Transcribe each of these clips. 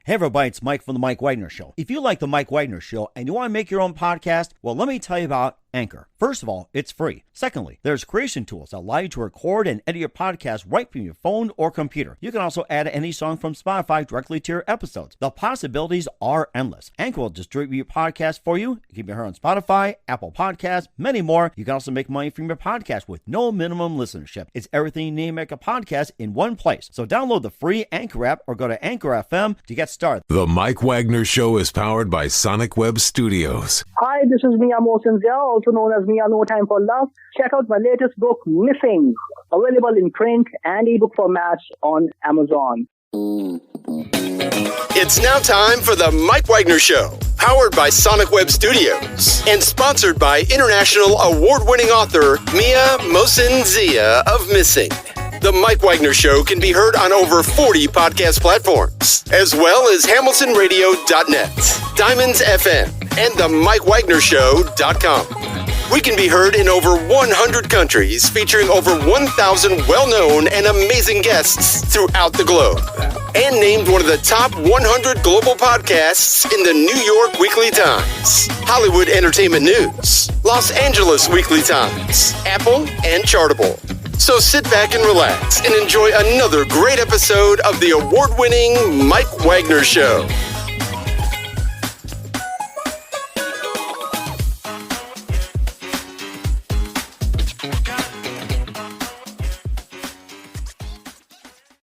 Hey everybody, it's Mike from The Mike Wagner Show. If you like The Mike Wagner Show and you want to make your own podcast, well, let me tell you about Anchor. First of all, it's free. Secondly, there's creation tools that allow you to record and edit your podcast right from your phone or computer. You can also add any song from Spotify directly to your episodes. The possibilities are endless. Anchor will distribute your podcast for you. You can be heard on Spotify, Apple Podcasts, many more. You can also make money from your podcast with no minimum listenership. It's everything you need to make a podcast in one place. So download the free Anchor app or go to Anchor FM to get started. The Mike Wagner Show is powered by Sonic Web Studios. Hi, this is Mia Mosinzia, also known as Mia No Time for Love. Check out my latest book, Missing, available in print and ebook formats on Amazon. It's now time for the Mike Wagner Show, powered by Sonic Web Studios and sponsored by international award-winning author Mia Mosinzia of Missing. The Mike Wagner Show can be heard on over 40 podcast platforms, as well as HamiltonRadio.net, Diamonds FM, and the MikeWagnerShow.com. We can be heard in over 100 countries, featuring over 1,000 well-known and amazing guests throughout the globe. And named one of the top 100 global podcasts in the New York Weekly Times, Hollywood Entertainment News, Los Angeles Weekly Times, Apple, and Chartable. So sit back and relax and enjoy another great episode of the award-winning Mike Wagner Show.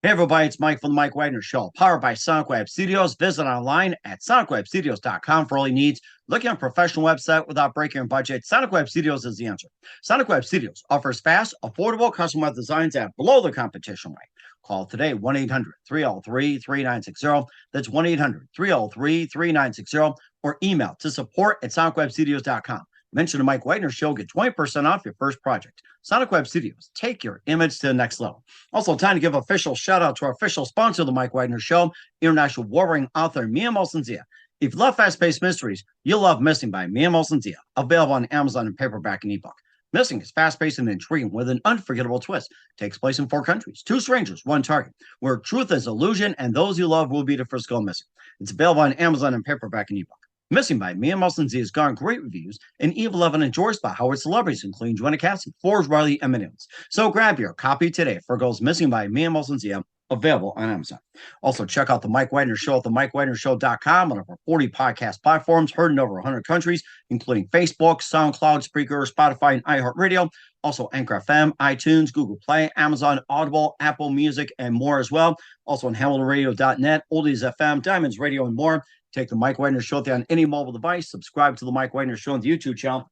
Hey everybody, it's Mike from The Mike Wagner Show, powered by Sonic Web Studios. Visit online at sonicwebstudios.com for all your needs. Looking at a professional website without breaking your budget, Sonic Web Studios is the answer. Sonic Web Studios offers fast, affordable custom web designs at below the competition rate. Call today, 1-800-303-3960. That's 1-800-303-3960. Or email to support@sonicwebstudios.com. Mention the Mike Wagner Show, get 20% off your first project. Sonic Web Studios, take your image to the next level. Also, time to give official shout out to our official sponsor of the Mike Wagner Show, international warring author Mia Mosinzia. If you love fast-paced mysteries, you'll love Missing by Mia Mosinzia, available on Amazon in paperback and ebook. Missing is fast-paced and intriguing with an unforgettable twist. Takes place in 4 countries, 2 strangers, 1 target, where truth is illusion and those you love will be the first go missing. It's available on Amazon in paperback and ebook. Missing by Mia Mosinzia has garnered great reviews and even 11 endorsed by Howard celebrities, including Joanna Cassie, Forbes, Riley, and Millions. So grab your copy today for Goes Missing by Mia Mosinzia, available on Amazon. Also, check out The Mike Wagner Show at themikewagnershow.com on over 40 podcast platforms, heard in over 100 countries, including Facebook, SoundCloud, Spreaker, Spotify, and iHeartRadio. Also, Anchor FM, iTunes, Google Play, Amazon, Audible, Apple Music, and more as well. Also on HamiltonRadio.net, Oldies FM, Diamonds Radio, and more. Take the Mike Wagner Show on any mobile device. Subscribe to the Mike Wagner Show on the YouTube channel.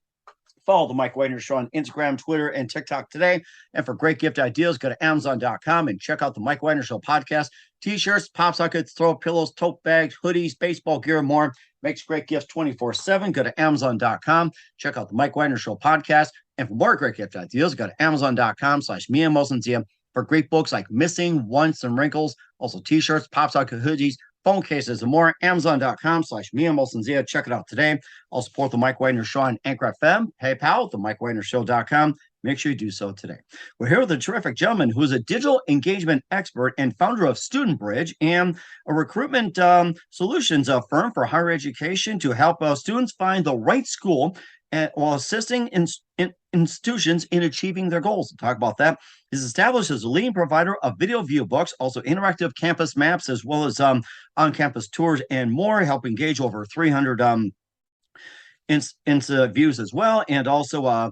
Follow the Mike Wagner Show on Instagram, Twitter, and TikTok today. And for great gift ideas, go to Amazon.com and check out the Mike Wagner Show podcast. T-shirts, pop sockets, throw pillows, tote bags, hoodies, baseball gear, and more. Makes great gifts 24/7. Go to Amazon.com. Check out the Mike Wagner Show podcast. And for more great gift ideas, go to Amazon.com/Mia Mosinzia for great books like Missing, Once, and Wrinkles. Also T-shirts, pop socket hoodies, phone cases, and more. Amazon.com/Mia Mosinzia. Check it out today. I'll support the Mike Wagner Show on Anchor FM, PayPal, themikewagnershow.com. Make sure you do so today. We're here with a terrific gentleman who is a digital engagement expert and founder of Studentbridge and a recruitment solutions firm for higher education to help students find the right school while assisting institutions in achieving their goals. We'll talk about that. He's established as a leading provider of video view books, also interactive campus maps, as well as on-campus tours and more, help engage over 300 views as well, and also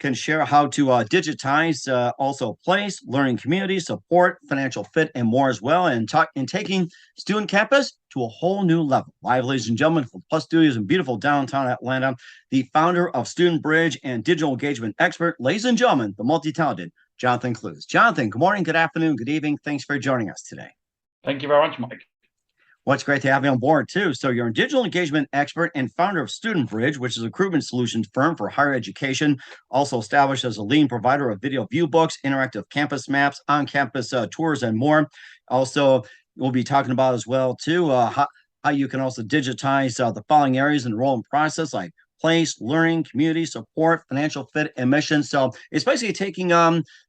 can share how to digitize also place, learning community, support, financial fit, and more as well, and taking student campus to a whole new level. Live, ladies and gentlemen, from Plus Studios in beautiful downtown Atlanta, the founder of Studentbridge and digital engagement expert, ladies and gentlemen, the multi-talented Jonathan Clues. Jonathan, good morning, good afternoon, good evening. Thanks for joining us today. Thank you very much, Mike. Well, it's great to have you on board, too. So you're a digital engagement expert and founder of Studentbridge, which is a recruitment solutions firm for higher education, also established as a leading provider of video view books, interactive campus maps, on-campus tours, and more. Also, we'll be talking about as well, too, how you can also digitize the following areas in the enrollment process, like place, learning, community, support, financial fit, and mission. So it's basically taking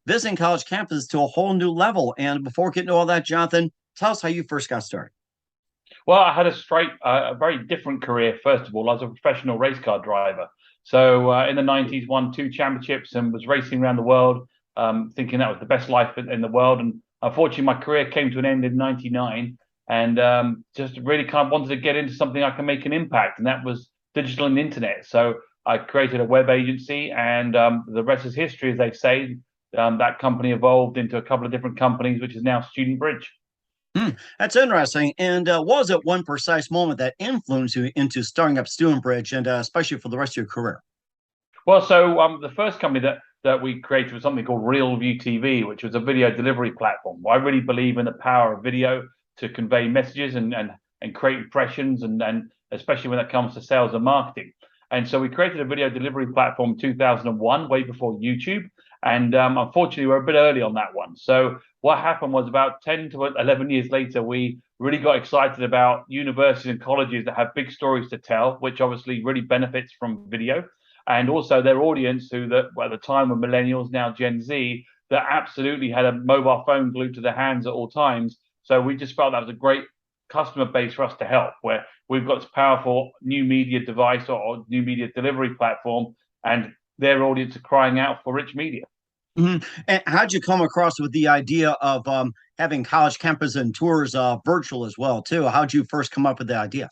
visiting college campuses to a whole new level. And before getting to all that, Jonathan, tell us how you first got started. Well, I had a very different career. First of all, I was a professional race car driver. So in the 90s, won 2 championships and was racing around the world, thinking that was the best life in the world. And unfortunately, my career came to an end in '99, and just really kind of wanted to get into something I can make an impact, and that was digital and internet. So I created a web agency, and the rest is history, as they say. That company evolved into a couple of different companies, which is now Studentbridge. That's interesting. And what was it one precise moment that influenced you into starting up Studentbridge, and especially for the rest of your career? Well, so the first company that we created was something called RealView TV, which was a video delivery platform. I really believe in the power of video to convey messages and create impressions, and especially when it comes to sales and marketing. And so we created a video delivery platform in 2001, way before YouTube. And unfortunately, we're a bit early on that one. So what happened was about 10 to 11 years later, we really got excited about universities and colleges that have big stories to tell, which obviously really benefits from video. And also their audience, who at the time were millennials, now Gen Z, that absolutely had a mobile phone glued to their hands at all times. So we just felt that was a great customer base for us to help, where we've got this powerful new media device or new media delivery platform, and their audience are crying out for rich media. Mm-hmm. And how'd you come across with the idea of having college campus and tours virtual as well, too? How'd you first come up with the idea?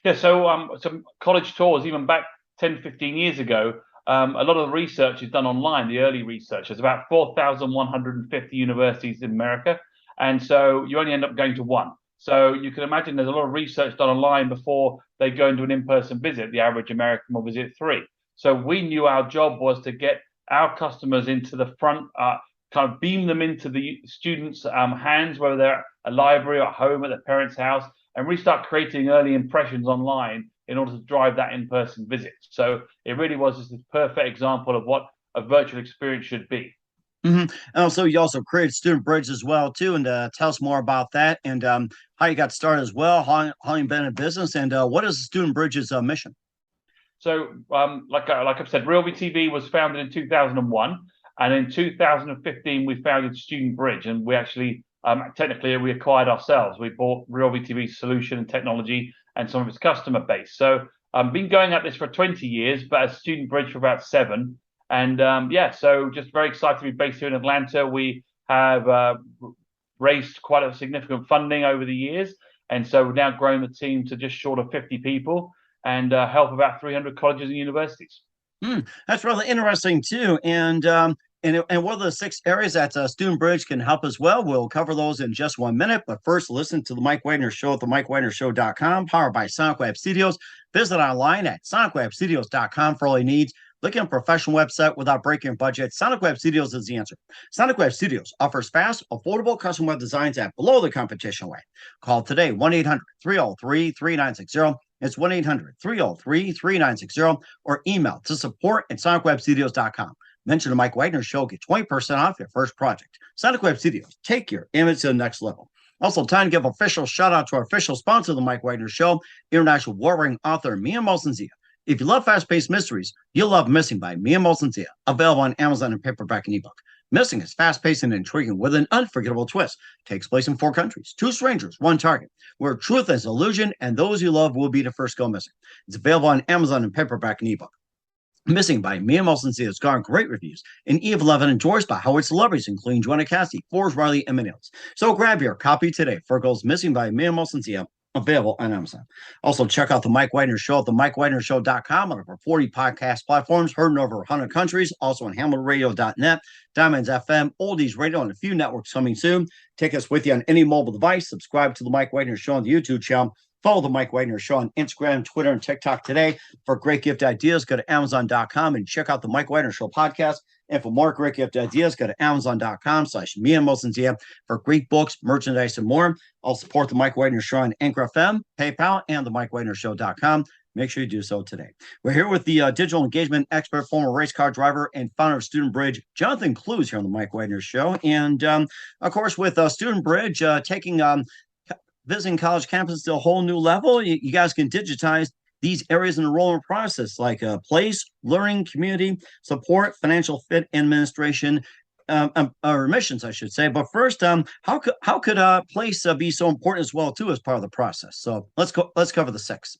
Yeah, so some college tours, even back 10, 15 years ago, a lot of the research is done online, the early research. There's about 4,150 universities in America, and so you only end up going to one. So you can imagine there's a lot of research done online before they go into an in-person visit. The average American will visit 3. So we knew our job was to get our customers into the front, kind of beam them into the students' hands, whether they're at a library or at home at their parents' house, and really start creating early impressions online in order to drive that in-person visit. So it really was just a perfect example of what a virtual experience should be. Mm-hmm. And also, you also created Studentbridge as well, too, and tell us more about that, and how you got started as well, how you've been in business, and what is Studentbridge's mission? So, like I've said, RealView TV was founded in 2001, and in 2015 we founded Studentbridge, and we actually technically we acquired ourselves. We bought RealView TV's solution and technology and some of its customer base. So I've been going at this for 20 years, but as Studentbridge for about 7. And so just very excited to be based here in Atlanta. We have raised quite a significant funding over the years, and so we've now grown the team to just short of 50 people and help about 300 colleges and universities. That's really interesting too. And what are the 6 areas that Studentbridge can help as well? We'll cover those in just 1 minute. But first, listen to the Mike Wagner Show at themikewagnershow.com, powered by Sonic Web Studios. Visit online at sonicwebstudios.com for all your needs. Looking at a professional website without breaking your budget? Sonic Web Studios is the answer. Sonic Web Studios offers fast, affordable custom web designs at below the competition rate. Call today, 1-800-303-3960. It's 1-800-303-3960, or email to support@sonicwebstudios.com. Mention the Mike Wagner Show, get 20% off your first project. Sonic Web Studios, take your image to the next level. Also, time to give official shout out to our official sponsor of the Mike Wagner Show, international warring author Mia Molson-Zia. If you love fast-paced mysteries, you'll love Missing by Mia Molson-Zia, available on Amazon in paperback and ebook. Missing is fast-paced and intriguing with an unforgettable twist. Takes place in 4 countries, 2 strangers, 1 target, where truth is illusion and those you love will be the first go missing. It's available on Amazon in paperback and ebook. Missing by Mia Molson-Zia has garnered great reviews, and Eve 11 endorsed by Howard celebrities, including Joanna Cassidy, Forbes Riley, and many others. So grab your copy today. Fergal's Missing by Mia Molson-Zia, available on Amazon. Also, check out the Mike Wagner Show at themikewagnershow.com on over 40 podcast platforms, heard in over 100 countries, also on hamiltonradio.net, Diamonds FM, Oldies Radio, and a few networks coming soon. Take us with you on any mobile device. Subscribe to the Mike Wagner Show on the YouTube channel. Follow the Mike Wagner Show on Instagram, Twitter, and TikTok today. For great gift ideas, go to Amazon.com and check out the Mike Wagner Show podcast. And for more great gift ideas, go to Amazon.com/Mia Molson-Zia for great books, merchandise, and more. I'll support the Mike Wagner Show on Anchor FM, PayPal, and the MikeWagnerShow.com. Make sure you do so today. We're here with the digital engagement expert, former race car driver, and founder of Studentbridge, Jonathan Clues, here on the Mike Wagner Show. And, of course, with Studentbridge taking visiting college campuses to a whole new level, you guys can digitize these areas in the enrollment process, like place, learning, community, support, financial fit, administration. or emissions, I should say. But first, how could place be so important as well too as part of the process? So let's cover the six.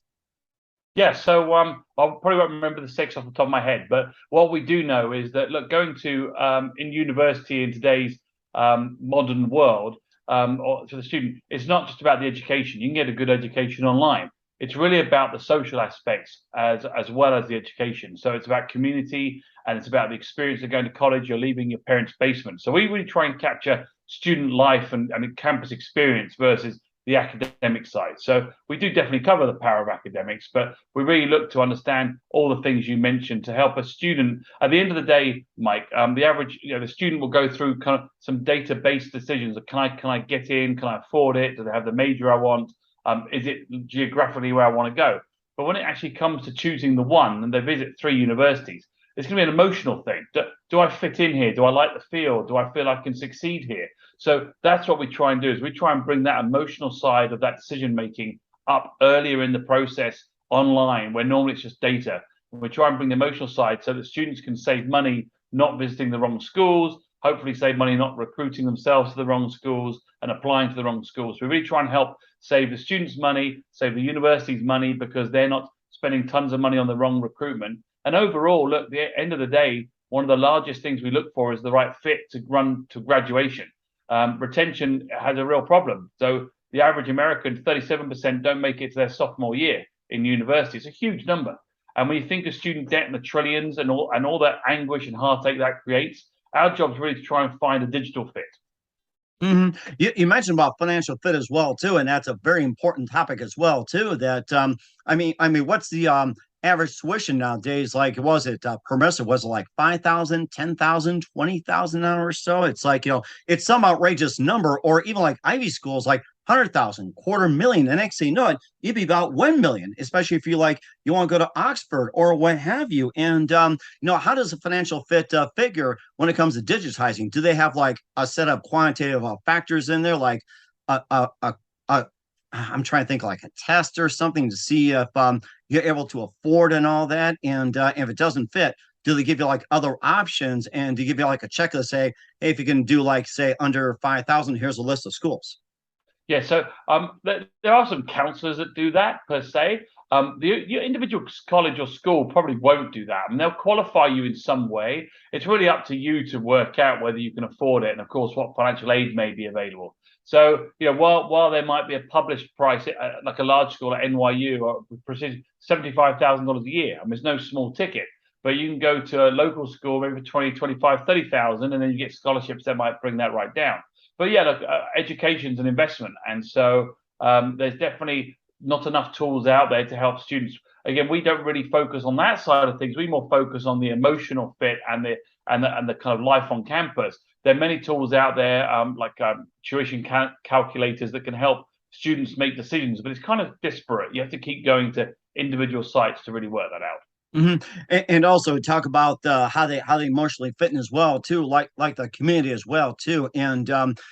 Yeah, so I probably won't remember the six off the top of my head, but what we do know is that, look, going to in university in today's modern world, or for the student, it's not just about the education. You can get a good education online. It's really about the social aspects as well as the education. So it's about community, and it's about the experience of going to college. You're leaving your parents' basement. So we really try and capture student life and campus experience versus the academic side. So we do definitely cover the power of academics, but we really look to understand all the things you mentioned to help a student. At the end of the day, Mike, the average, the student will go through kind of some data-based decisions. Can I get in? Can I afford it? Do they have the major I want? Is it geographically where I want to go? But when it actually comes to choosing the one, and they visit 3 universities, it's going to be an emotional thing. Do I fit in here? Do I like the field? Do I feel I can succeed here? So that's what we try and do, is we try and bring that emotional side of that decision making up earlier in the process online, where normally it's just data. And we try and bring the emotional side so that students can save money not visiting the wrong schools, hopefully save money not recruiting themselves to the wrong schools and applying to the wrong schools. We really try and help save the students money, save the universities money, because they're not spending tons of money on the wrong recruitment. And overall, look, at the end of the day, one of the largest things we look for is the right fit to run to graduation. Retention has a real problem. So the average American, 37% don't make it to their sophomore year in university. It's a huge number. And when you think of student debt and the trillions and all that anguish and heartache that creates, our job is really to try and find a digital fit. Mm-hmm. You mentioned about financial fit as well too, and that's a very important topic as well too. That I mean, what's the average tuition nowadays? Like, was it permissive? Was it like 5,000, 10,000, 20,000 or so? It's like, it's some outrageous number, or even like Ivy schools, like 100,000, $250,000. The next thing you know it, you'd be about 1 million, especially if you want to go to Oxford or what have you. And how does a financial fit figure when it comes to digitizing? Do they have like a set of quantitative factors in there, like I'm trying to think, like a test or something to see if you're able to afford and all that, and if it doesn't fit, do they give you like other options, and do you give you like a checklist, say, hey, if you can do like say under 5,000, here's a list of schools? Yeah, so there are some counselors that do that per se. Your individual college or school probably won't do that. I mean, they'll qualify you in some way. It's really up to you to work out whether you can afford it, and of course, what financial aid may be available. So, while there might be a published price, like a large school at NYU, or $75,000 a year, I mean, it's no small ticket. But you can go to a local school maybe for 20, 25, 30,000, and then you get scholarships that might bring that right down. But yeah, look, education's an investment, and so there's definitely not enough tools out there to help students. Again, we don't really focus on that side of things. We more focus on the emotional fit and the kind of life on campus. There are many tools out there, like tuition calculators that can help students make decisions, but it's kind of disparate. You have to keep going to individual sites to really work that out. Mm-hmm. And also talk about how they emotionally fit in as well too, like the community as well too. And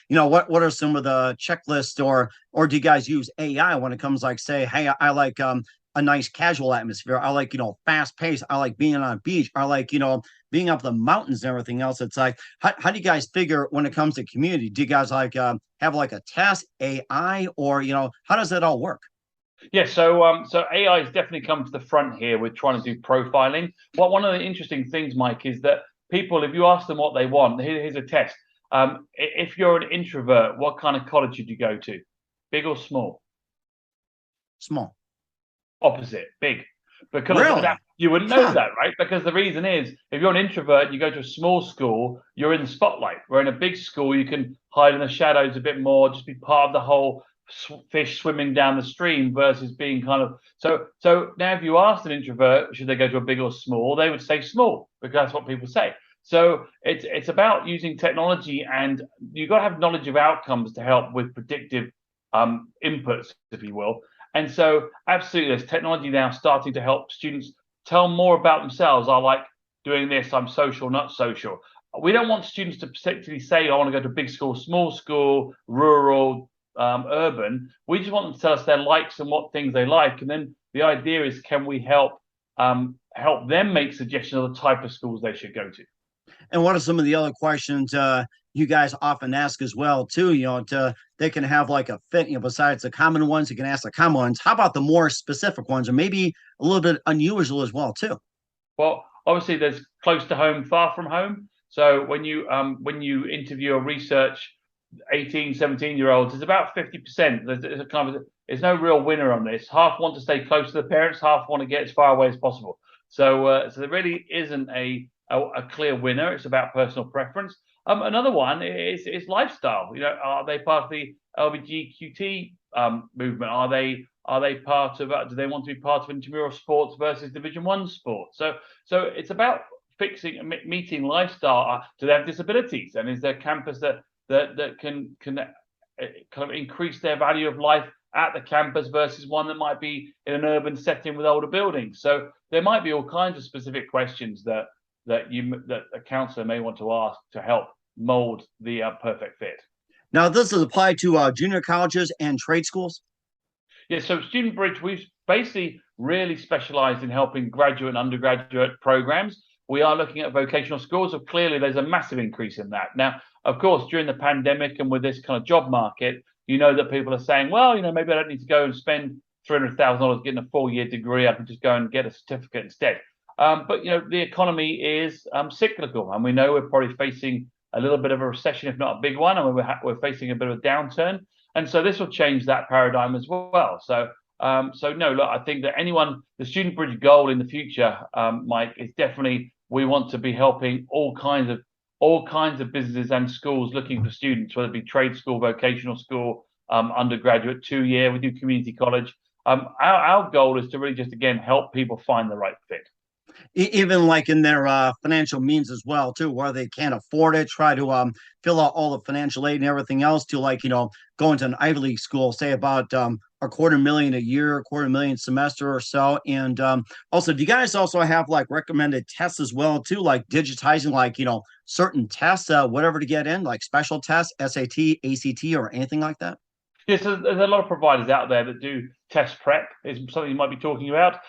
what are some of the checklists, or do you guys use AI when it comes, like, say, hey, I like a nice casual atmosphere, I like fast pace, I like being on a beach, I like being up the mountains and everything else. It's like, how do you guys figure when it comes to community? Do you guys like have like a test AI, or how does that all work? Yeah, so AI has definitely come to the front here with trying to do profiling. One of the interesting things, Mike, is that people, if you ask them what they want, here's a test. If you're an introvert, what kind of college should you go to? Big or small? Small. Opposite, big. Because really? You wouldn't know that, right? Because the reason is, if you're an introvert and you go to a small school, you're in the spotlight. Where in a big school, you can hide in the shadows a bit more, just be part of the whole fish swimming down the stream, versus being kind of so now if you asked an introvert should they go to a big or small, they would say small, because that's what people say. So it's about using technology, and you've got to have knowledge of outcomes to help with predictive inputs, if you will. And so absolutely, there's technology now starting to help students tell more about themselves. I like doing this, I'm social, not social. We don't want students to particularly say, I want to go to a big school, small school, rural, urban. We just want them to tell us their likes and what things they like, and then the idea is, can we help them make suggestions of the type of schools they should go to? And what are some of the other questions you guys often ask as well, too? They can have like a fit, besides the common ones, you can ask the common ones. How about the more specific ones, or maybe a little bit unusual as well, too? Well, obviously, there's close to home, far from home. So when you interview or research 18, 17-year-olds, it's about 50%. There's no real winner on this. Half want to stay close to the parents, half want to get as far away as possible. So there really isn't a clear winner. It's about personal preference. Another one is lifestyle. Are they part of the LGBTQT movement? Are they part of? Do they want to be part of intramural sports versus Division One sports? So it's about meeting lifestyle. Do they have disabilities? And is there campus that can kind of increase their value of life at the campus versus one that might be in an urban setting with older buildings? So there might be all kinds of specific questions that a counsellor may want to ask to help mold the perfect fit. Now, this is applied to junior colleges and trade schools? Yeah, so Studentbridge, we've basically really specialised in helping graduate and undergraduate programs. We are looking at vocational schools, so clearly there's a massive increase in that. Now, of course, during the pandemic and with this kind of job market, that people are saying, well, maybe I don't need to go and spend $300,000 getting a 4-year degree. I can just go and get a certificate instead. But the economy is cyclical, and we know we're probably facing a little bit of a recession, if not a big one, and we're facing a bit of a downturn. And so this will change that paradigm as well. So no, look, I think that the Studentbridge goal in the future, Mike, is definitely we want to be helping all kinds of businesses and schools looking for students, whether it be trade school, vocational school, undergraduate, 2-year. We do community college. Our goal is to really just, again, help people find the right fit. Even like in their financial means as well, too, where they can't afford it, try to fill out all the financial aid and everything else to go into an Ivy League school, say about $250,000 a year, $250,000 semester or so. And also, do you guys also have like recommended tests as well, too, like digitizing certain tests, whatever to get in, like special tests, SAT, ACT, or anything like that? Yes, so there's a lot of providers out there that do test prep. Is something you might be talking about.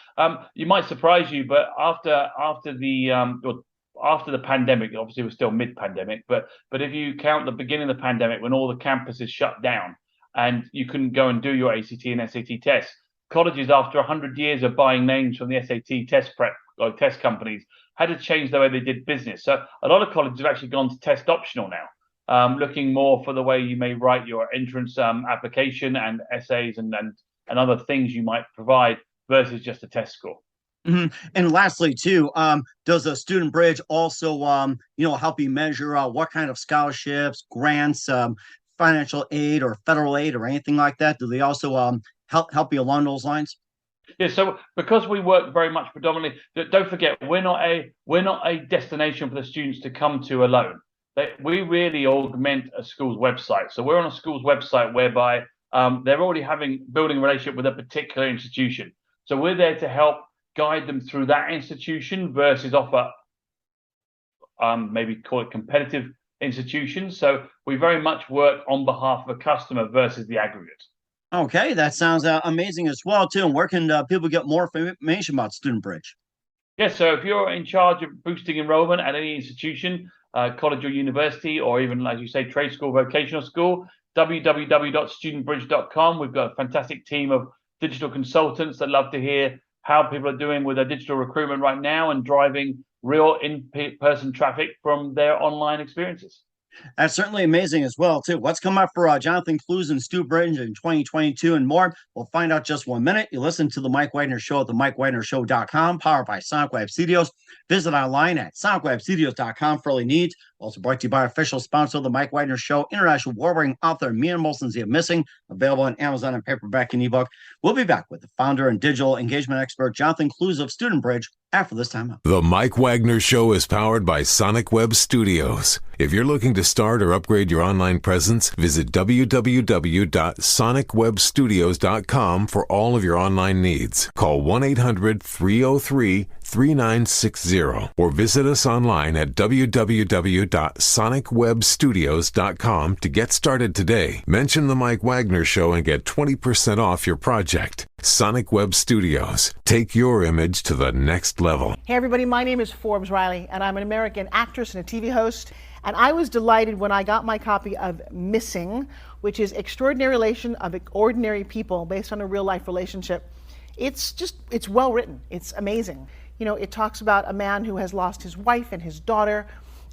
You might surprise you, but after the pandemic, obviously we're still mid-pandemic, but if you count the beginning of the pandemic when all the campuses shut down and you couldn't go and do your ACT and SAT tests, colleges, after 100 years of buying names from the SAT test prep or test companies, had to change the way they did business. So a lot of colleges have actually gone to test optional now. Looking more for the way you may write your entrance application and essays and other things you might provide versus just a test score. Mm-hmm. And lastly, too, does the Studentbridge also, help you measure what kind of scholarships, grants, financial aid, or federal aid, or anything like that? Do they also help you along those lines? Yeah, so because we work very much predominantly, don't forget we're not a destination for the students to come to alone. We really augment a school's website. So we're on a school's website whereby they're already building a relationship with a particular institution. So we're there to help guide them through that institution versus offer, maybe call it competitive institutions. So we very much work on behalf of a customer versus the aggregate. Okay, that sounds amazing as well, too. And where can people get more information about Studentbridge? Yes, so if you're in charge of boosting enrollment at any institution, college or university, or even, as you say, trade school, vocational school, www.studentbridge.com. We've got a fantastic team of digital consultants that love to hear how people are doing with their digital recruitment right now and driving real in-person traffic from their online experiences. That's certainly amazing as well, too. What's come up for Jonathan Clues and Studentbridge in 2022 and more? We'll find out just 1 minute. You listen to The Mike Wagner Show at themikewagnershow.com, powered by Sonic Web Studios. Visit online at sonicwebstudios.com for all needs. Also brought to you by official sponsor of The Mike Wagner Show, international award-winning author Mia Molson's The Missing, available on Amazon and paperback and ebook. We'll be back with the founder and digital engagement expert Jonathan Clues of Studentbridge after this time out. The Mike Wagner Show is powered by Sonic Web Studios. If you're looking to start or upgrade your online presence, visit www.sonicwebstudios.com for all of your online needs. Call 1-800-303 3960 or visit us online at www.sonicwebstudios.com to get started today. Mention the Mike Wagner Show and get 20% off your project. Sonic Web Studios. Take your image to the next level. Hey everybody, my name is Forbes Riley and I'm an American actress and a TV host. And I was delighted when I got my copy of Missing, which is Extraordinary Relation of Ordinary People based on a real life relationship. It's well written. It's amazing. You know, it talks about a man who has lost his wife and his daughter,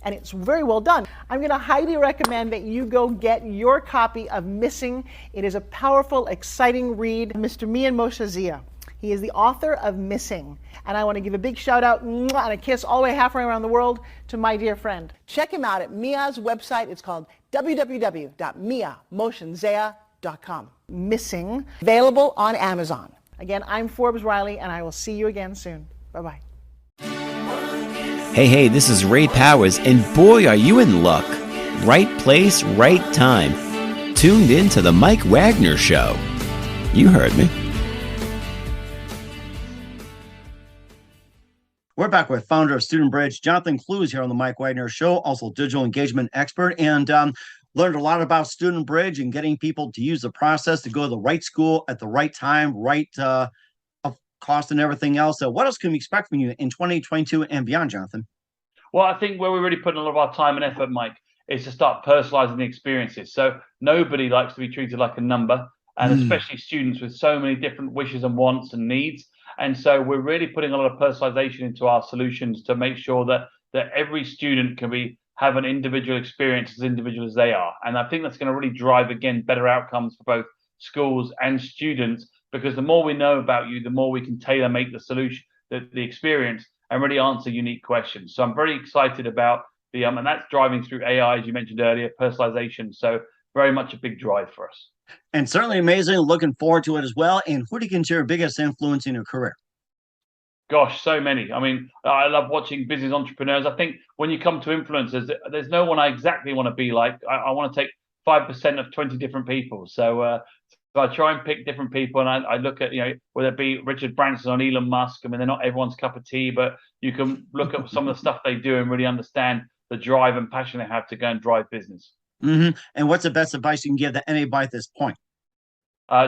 and it's very well done. I'm going to highly recommend that you go get your copy of Missing. It is a powerful, exciting read. Mr. Mian Moshe Zia. He is the author of Missing. And I want to give a big shout out and a kiss all the way halfway around the world to my dear friend. Check him out at Mia's website. It's called www.miamotionzea.com. Missing, available on Amazon. Again, I'm Forbes Riley, and I will see you again soon. Bye-bye. Hey, this is Ray Powers, and boy, are you in luck. Right place, right time. Tuned in to the Mike Wagner Show. You heard me. We're back with founder of Studentbridge, Jonathan Clues, here on the Mike Wagner Show, also digital engagement expert, and learned a lot about Studentbridge and getting people to use the process to go to the right school at the right time, right of cost and everything else. So what else can we expect from you in 2022 and beyond, Jonathan? Well, I think where we're really putting a lot of our time and effort, Mike, is to start personalizing the experiences. So nobody likes to be treated like a number, and especially students with so many different wishes and wants and needs. And so we're really putting a lot of personalization into our solutions to make sure that every student can have an individual experience as individual as they are. And I think that's going to really drive, again, better outcomes for both schools and students, because the more we know about you, the more we can tailor make the solution, the experience, and really answer unique questions. So I'm very excited about and that's driving through AI, as you mentioned earlier, personalization. So very much a big drive for us. And certainly amazing. Looking forward to it as well. And who do you consider your biggest influence in your career? Gosh, so many. I mean, I love watching business entrepreneurs. I think when you come to influencers, there's no one I exactly want to be like. I want to take 5% of 20 different people. So I try and pick different people, and I look at, whether it be Richard Branson or Elon Musk. I mean, they're not everyone's cup of tea, but you can look at some of the stuff they do and really understand the drive and passion they have to go and drive business. Mm-hmm. And what's the best advice you can give to anybody at this point?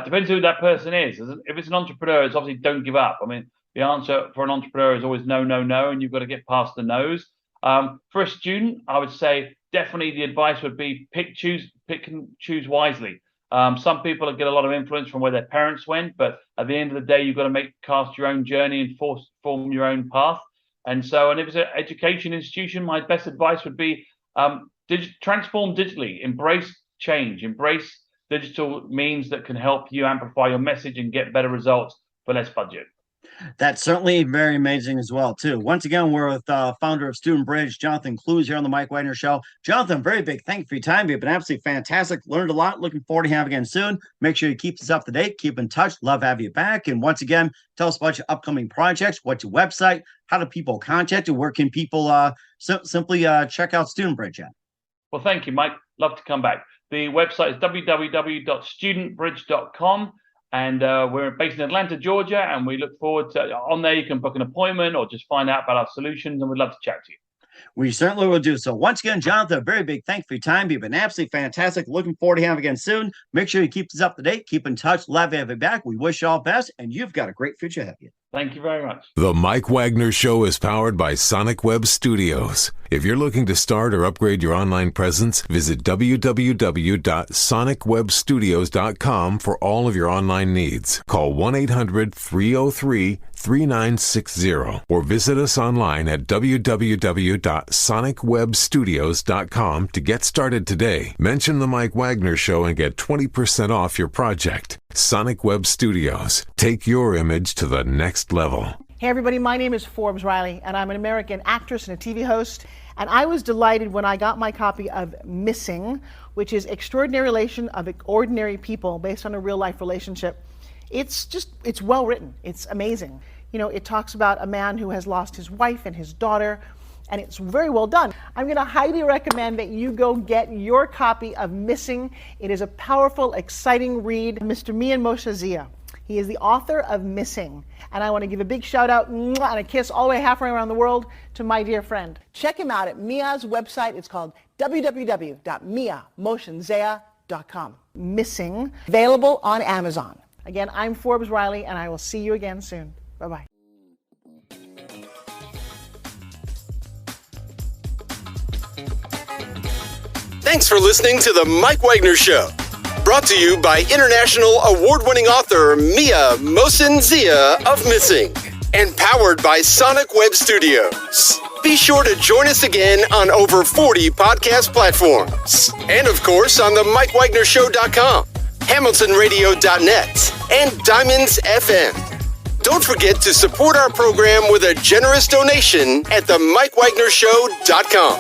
Depends who that person is. If it's an entrepreneur, it's obviously don't give up. I mean, the answer for an entrepreneur is always no, no, no, and you've got to get past the no's. For a student, I would say definitely the advice would be pick and choose wisely. Some people get a lot of influence from where their parents went, but at the end of the day, you've got to cast your own journey and form your own path. And if it's an education institution, my best advice would be transform digitally, embrace change, embrace digital means that can help you amplify your message and get better results for less budget. That's certainly very amazing as well, too. Once again, we're with founder of Studentbridge, Jonathan Clues, here on the Mike Wagner Show. Jonathan, very big thank you for your time. You've been absolutely fantastic. Learned a lot. Looking forward to having you again soon. Make sure you keep us up to date. Keep in touch. Love to have you back. And once again, tell us about your upcoming projects. What's your website? How do people contact you? Where can people simply check out Studentbridge at? Well, thank you, Mike. Love to come back. The website is www.studentbridge.com. And we're based in Atlanta, Georgia, and we look forward to on there. You can book an appointment or just find out about our solutions, and we'd love to chat to you. We certainly will do so. Once again, Jonathan, a very big thank you for your time. You've been absolutely fantastic. Looking forward to having you again soon. Make sure you keep us up to date. Keep in touch. Love to have you back. We wish you all best, and you've got a great future ahead of you. Thank you very much. The Mike Wagner Show is powered by Sonic Web Studios. If you're looking to start or upgrade your online presence, visit www.sonicwebstudios.com for all of your online needs. Call 1-800-303-3960 or visit us online at www.sonicwebstudios.com to get started today. Mention the Mike Wagner Show and get 20% off your project. Sonic Web Studios. Take your image to the next level. Hey everybody, my name is Forbes Riley, and I'm an American actress and a TV host. And I was delighted when I got my copy of Missing, which is Extraordinary Relation of Ordinary People based on a real life relationship. It's well written. It's amazing. It talks about a man who has lost his wife and his daughter, and it's very well done. I'm going to highly recommend that you go get your copy of Missing. It is a powerful, exciting read. Mr. Mian Moshe Zia. He is the author of Missing. And I want to give a big shout out and a kiss all the way halfway around the world to my dear friend. Check him out at Mia's website. It's called www.miamotionzea.com. Missing, available on Amazon. Again, I'm Forbes Riley, and I will see you again soon. Bye-bye. Thanks for listening to The Mike Wagner Show. Brought to you by international award-winning author Mia Mohsen-Zia of Missing. And powered by Sonic Web Studios. Be sure to join us again on over 40 podcast platforms. And of course on the MikeWagnerShow.com, HamiltonRadio.net, and Diamonds FM. Don't forget to support our program with a generous donation at the MikeWagnerShow.com.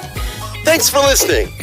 Thanks for listening.